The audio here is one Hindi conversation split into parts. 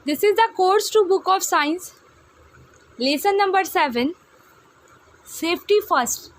This is the course to book of science, lesson number 7, safety first.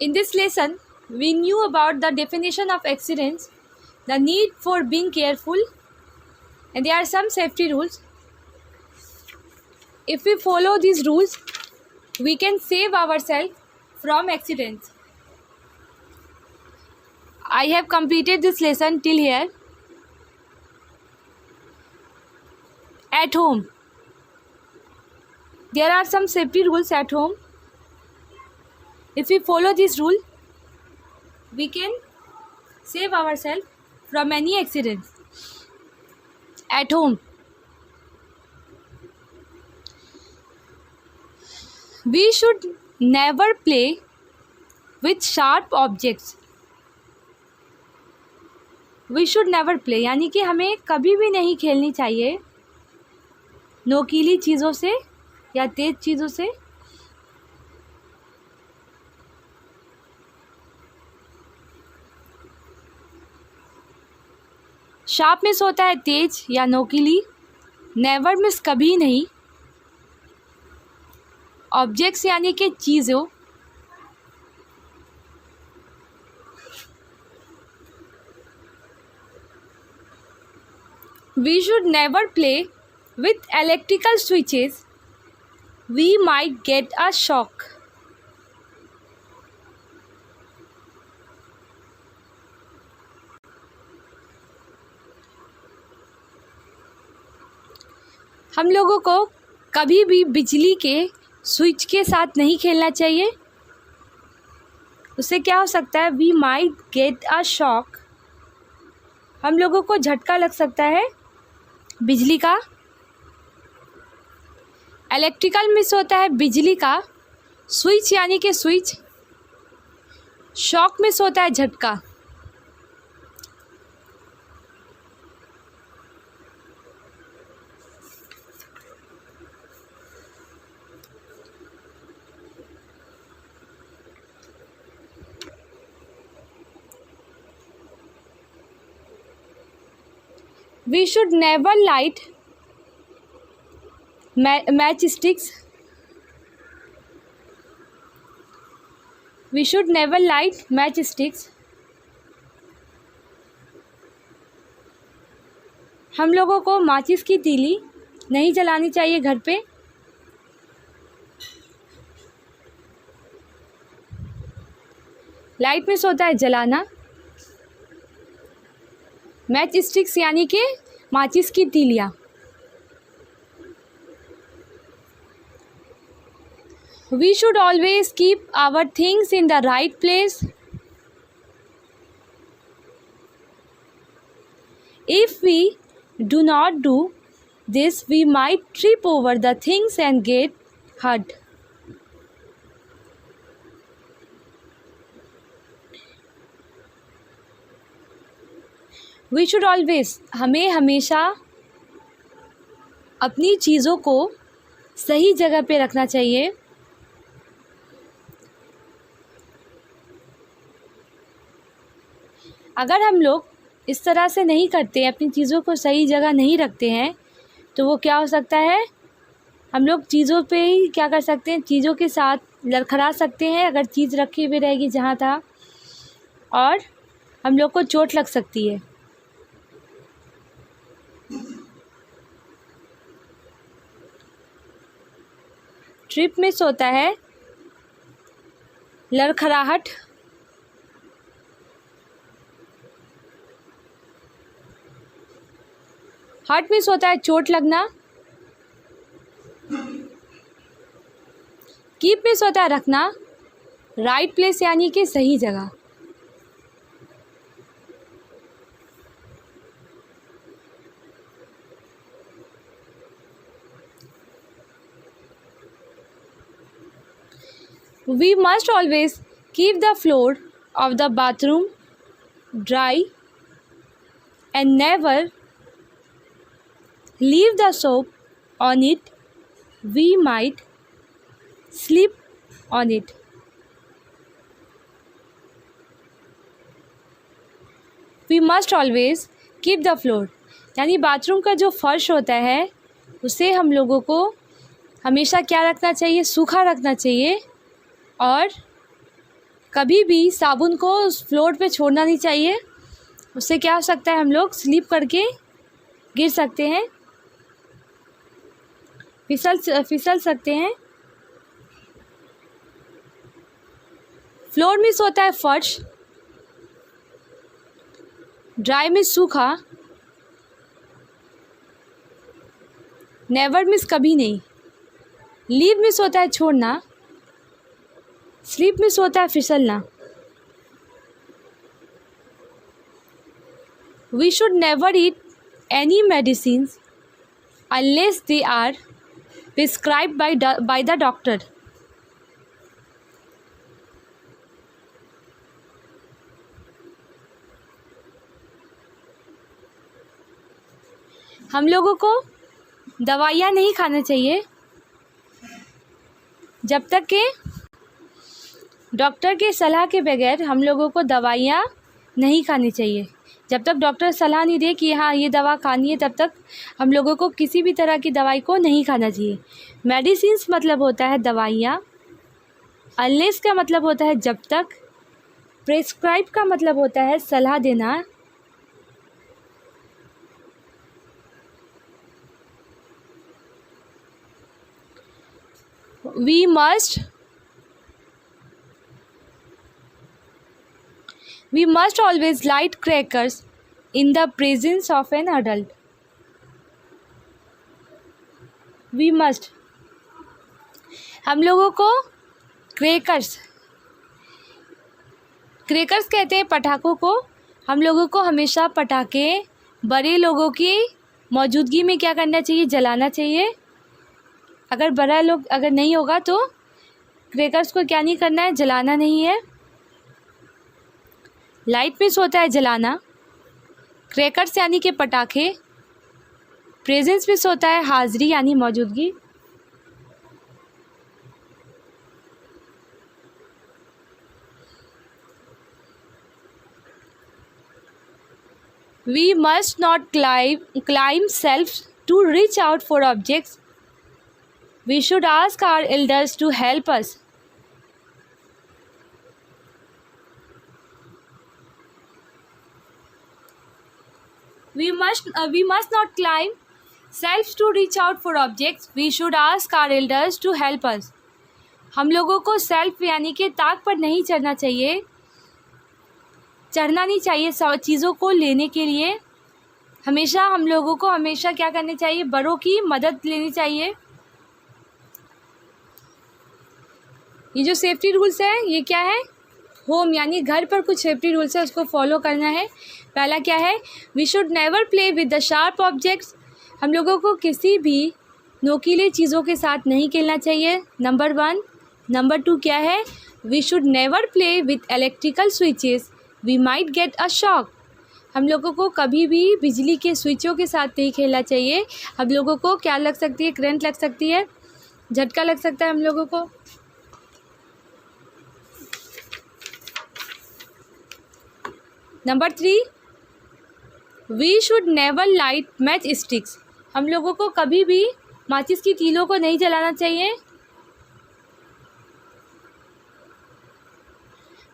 In this lesson, we knew about the definition of accidents, the need for being careful, and there are some safety rules. If we follow these rules, we can save ourselves from accidents. I have completed this lesson till here. At home, there are some safety rules at home. If we follow this rule, we can save ourselves from any accidents. At home, we should never play with sharp objects. We should never play यानी कि हमें कभी भी नहीं खेलनी चाहिए नोकीली चीज़ों से या तेज़ चीज़ों से. शार्प मिस होता है तेज या नोकीली. नेवर मिस कभी नहीं. ऑब्जेक्ट्स यानी कि चीज़ों. We should never play with electrical switches. We might get a shock. हम लोगों को कभी भी बिजली के स्विच के साथ नहीं खेलना चाहिए. उससे क्या हो सकता है? We might get a shock. हम लोगों को झटका लग सकता है बिजली का. इलेक्ट्रिकल मिस होता है बिजली का. स्विच यानी कि स्विच. शॉक मिस होता है झटका. We should never light matchsticks. We should never light matchsticks. हम लोगों को माचिस की तीली नहीं जलानी चाहिए घर पे. लाइट मिस होता है जलाना. मैच स्टिक्स यानी कि माचिस की तीलियाँ. We should always keep our things in the right place. If we do not do this, we might trip over the things and get hurt. We should always, हमें हमेशा अपनी चीज़ों को सही जगह पे रखना चाहिए. अगर हम लोग इस तरह से नहीं करते, अपनी चीज़ों को सही जगह नहीं रखते हैं, तो वो क्या हो सकता है? हम लोग चीज़ों पे ही क्या कर सकते हैं? चीज़ों के साथ लड़खड़ा सकते हैं अगर चीज़ रखी हुई रहेगी जहाँ था, और हम लोग को चोट लग सकती है. ट्रिप मिस होता है लड़खड़ाहट. हर्ट मिस होता है चोट लगना. कीप मिस होता है रखना. राइट प्लेस यानी कि सही जगह. We must always keep the floor of the bathroom dry and never leave the soap on it. We might slip on it. We must always keep the floor, यानी बाथरूम का जो फर्श होता है उसे हम लोगों को हमेशा क्या रखना चाहिए, सूखा रखना चाहिए। और कभी भी साबुन को उस फ्लोर पे छोड़ना नहीं चाहिए, उससे क्या हो सकता है, हम लोग स्लिप करके गिर सकते हैं, फिसल सकते हैं। फ्लोर मिस होता है फर्श, ड्राई मिस सूखा, नेवर मिस कभी नहीं, लीव मिस होता है छोड़ना, स्लीप मिस होता है फिसलना। We should never eat any medicines unless they are prescribed by the doctor. हम लोगों को दवाइयाँ नहीं खाना चाहिए जब तक कि डॉक्टर के सलाह के बगैर हम लोगों को दवाइयाँ नहीं खानी चाहिए। जब तक डॉक्टर सलाह नहीं दे कि हाँ ये दवा खानी है, तब तक हम लोगों को किसी भी तरह की दवाई को नहीं खाना चाहिए। मेडिसिन्स मतलब होता है दवाइयाँ, अनलेस का मतलब होता है जब तक, प्रिस्क्राइब का मतलब होता है सलाह देना, We must always light crackers in the presence of an adult. We must, हम लोगों को क्रैकर्स कहते हैं पटाखों को। हम लोगों को हमेशा पटाखे बड़े लोगों की मौजूदगी में क्या करना चाहिए, जलाना चाहिए। अगर बड़ा लोग अगर नहीं होगा तो क्रैकर्स को क्या नहीं करना है, जलाना नहीं है। लाइट मिस होता है जलाना, क्रैकर्स यानी कि पटाखे, प्रेजेंस मिस होता है हाज़िरी यानी मौजूदगी। We must not climb shelves to reach out for objects. We should ask our elders to help us. We must not climb shelves to reach out for objects. We should ask our elders to help us. हम लोगों को सेल्फ यानी कि ताक पर नहीं चढ़ना चाहिए, चढ़ना नहीं चाहिए चीज़ों को लेने के लिए। हमेशा हम लोगों को हमेशा क्या करनी चाहिए, बड़ों की मदद लेनी चाहिए। ये जो सेफ्टी रूल्स है ये क्या है, होम यानी घर पर कुछ सेफ्टी रूल्स है, उसको फॉलो करना है। पहला क्या है, we should never play with the sharp objects. हम लोगों को किसी भी नोकीले चीज़ों के साथ नहीं खेलना चाहिए, नंबर 1। नंबर 2 क्या है, we should never play with electrical switches, we might get a shock. हम लोगों को कभी भी बिजली के स्विचों के साथ नहीं खेलना चाहिए। हम लोगों को क्या लग सकती है, करंट लग सकती है, झटका लग सकता है हम लोगों को। Number 3, we should never light match sticks. हम लोगों को कभी भी माचिस की तीलों को नहीं जलाना चाहिए।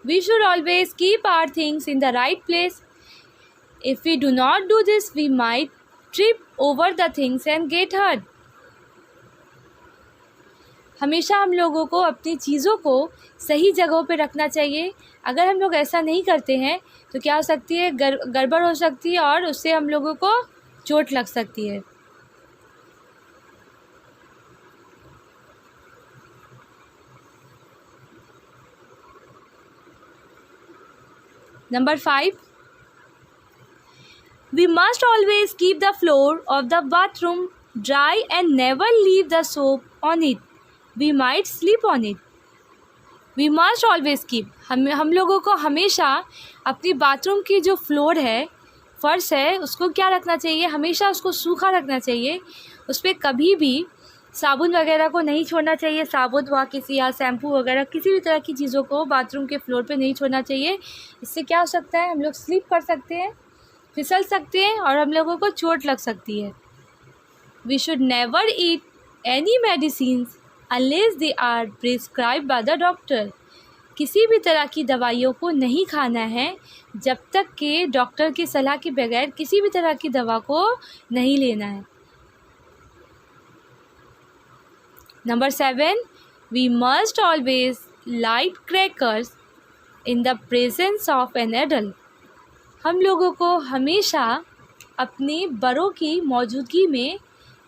We should always keep our things in the right place. If we do not do this we might trip over the things and get hurt. हमेशा हम लोगों को अपनी चीज़ों को सही जगहों पे रखना चाहिए। अगर हम लोग ऐसा नहीं करते हैं तो क्या हो सकती है, गड़बड़ हो सकती है और उससे हम लोगों को चोट लग सकती है। Number 5, we must always keep the floor of the bathroom dry and never leave the soap on it, we might slip on it. We must always keep, हम लोगों को हमेशा अपनी बाथरूम की जो फ्लोर है, फर्श है, उसको क्या रखना चाहिए, हमेशा उसको सूखा रखना चाहिए। उस पर कभी भी साबुन वगैरह को नहीं छोड़ना चाहिए, साबुन व किसी या शैम्पू वगैरह किसी भी तरह की चीज़ों को बाथरूम के फ्लोर पे नहीं छोड़ना चाहिए। इससे क्या हो सकता है, हम लोग स्लिप कर सकते हैं फिसल सकते हैं और हम लोगों को चोट लग सकती है। We should never eat any medicines unless they are prescribe by the doctor. किसी भी तरह की दवाइयों को नहीं खाना है जब तक कि डॉक्टर की सलाह के बगैर किसी भी तरह की दवा को नहीं लेना है। Number 7, we must always light crackers in the presence of an adult. हम लोगों को हमेशा अपने बड़ों की मौजूदगी में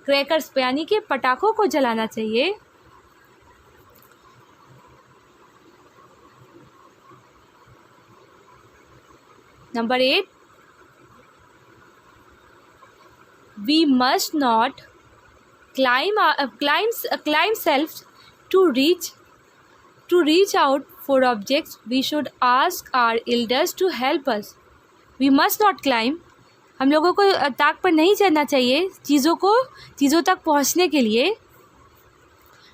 क्रैकर्स यानी कि पटाखों को जलाना चाहिए। Number 8, we must not climb selves to reach out for objects. We should ask our elders to help us. We must not climb. हम लोगों को ताक पर नहीं चढ़ना चाहिए चीज़ों तक पहुंचने के लिए।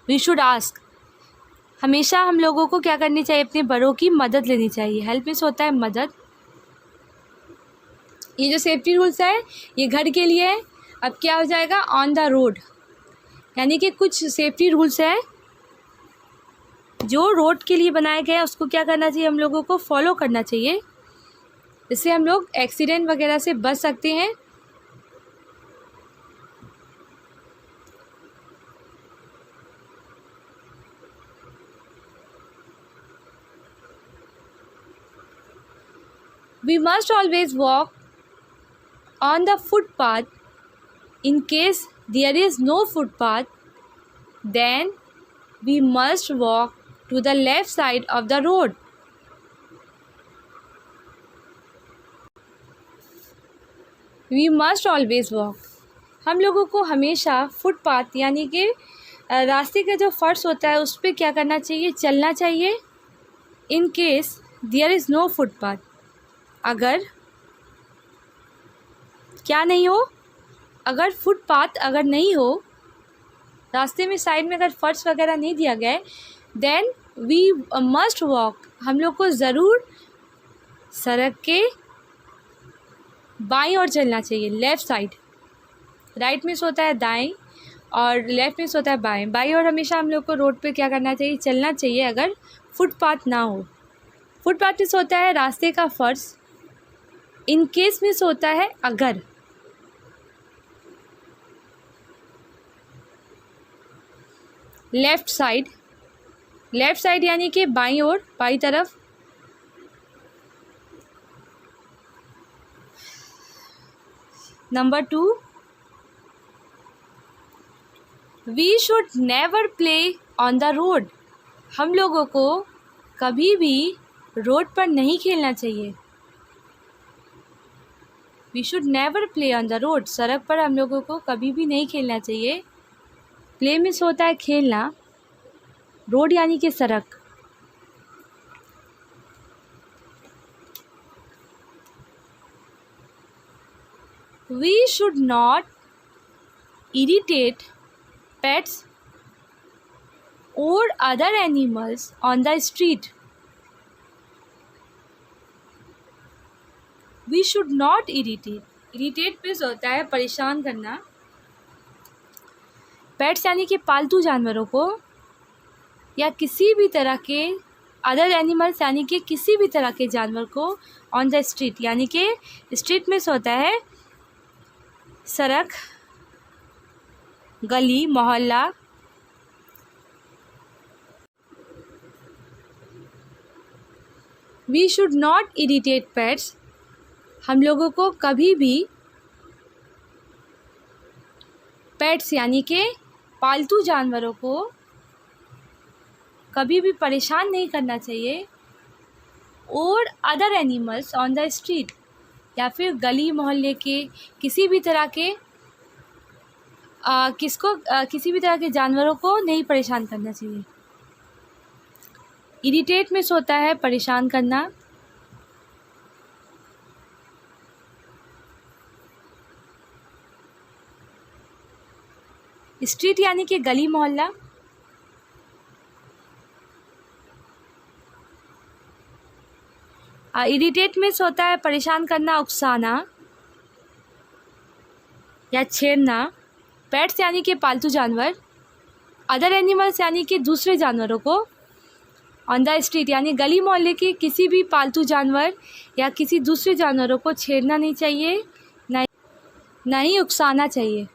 We should ask. हमेशा हम लोगों को क्या करनी चाहिए? अपने बड़ों की मदद लेनी चाहिए। हेल्प मीन्स होता है मदद। ये जो सेफ्टी रूल्स है ये घर के लिए है। अब क्या हो जाएगा? ऑन द रोड, यानी कि कुछ सेफ्टी रूल्स हैं जो रोड के लिए बनाए गए हैं, उसको क्या करना चाहिए? हम लोगों को फॉलो करना चाहिए, जिससे हम लोग एक्सीडेंट वगैरह से बच सकते हैं। We must always walk on the footpath. In case there is no footpath, then we must walk to the left side of the road. We must always walk. हम लोगों को हमेशा फुटपाथ यानी कि रास्ते का जो फर्श होता है उस पर क्या करना चाहिए? चलना चाहिए। In case there is no footpath, अगर क्या नहीं हो, अगर फुटपाथ अगर नहीं हो, रास्ते में साइड में अगर फर्श वगैरह नहीं दिया गया है, देन वी मस्ट वॉक। हम लोग को ज़रूर सड़क के बाईं ओर चलना चाहिए, लेफ़्ट साइड। राइट में होता है दाएं और लेफ़्ट में होता है बाएं। बाईं ओर हमेशा हम लोग को रोड पे क्या करना चाहिए? चलना चाहिए, अगर फुटपाथ ना हो। फुटपाथ में होता है रास्ते का फर्श। इन केस में होता है अगर। लेफ़्ट साइड यानी कि बाईं ओर, बाईं तरफ। Number 2, we should never play on the road. हम लोगों को कभी भी रोड पर नहीं खेलना चाहिए। We should never play on the road. सड़क पर हम लोगों को कभी भी नहीं खेलना चाहिए। प्ले मिस होता है खेलना, रोड यानी कि सड़क। We should not irritate pets और other animals on the street. We should not irritate मिस होता है परेशान करना। पेट्स यानी कि पालतू जानवरों को या किसी भी तरह के अदर एनिमल्स यानी कि किसी भी तरह के जानवर को ऑन द स्ट्रीट यानी कि स्ट्रीट में होता है सड़क, गली, मोहल्ला। We should not irritate pets. हम लोगों को कभी भी पेट्स यानी कि पालतू जानवरों को कभी भी परेशान नहीं करना चाहिए। और other animals on the street या फिर गली मोहल्ले के किसी भी तरह के किसी भी तरह के जानवरों को नहीं परेशान करना चाहिए। इरिटेट में होता है परेशान करना। स्ट्रीट यानी कि गली मोहल्ला। इरिटेट में होता है परेशान करना, उकसाना। या छेड़ना पेट्स यानी कि पालतू जानवर, अदर एनिमल्स यानी कि दूसरे जानवरों को, ऑन द स्ट्रीट यानी गली मोहल्ले के किसी भी पालतू जानवर या किसी दूसरे जानवरों को छेड़ना नहीं चाहिए, ना ही उकसाना चाहिए।